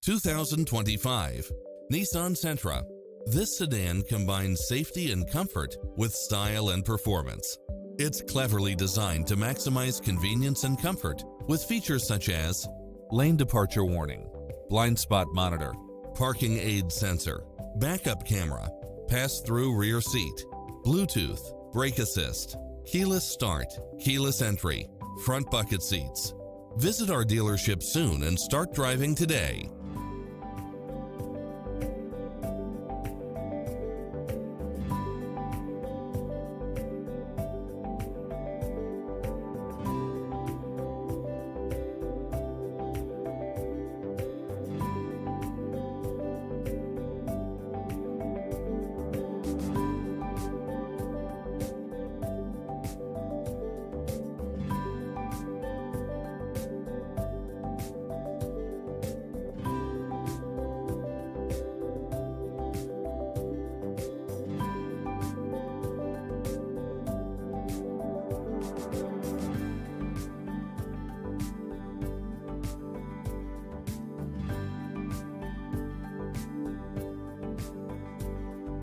2025 Nissan Sentra. This sedan combines safety and comfort with style and performance. It's cleverly designed to maximize convenience and comfort with features such as lane departure warning, blind spot monitor, parking aid sensor, backup camera, pass-through rear seat, Bluetooth, brake assist, keyless start, keyless entry, front bucket seats. Visit our dealership soon and start driving today.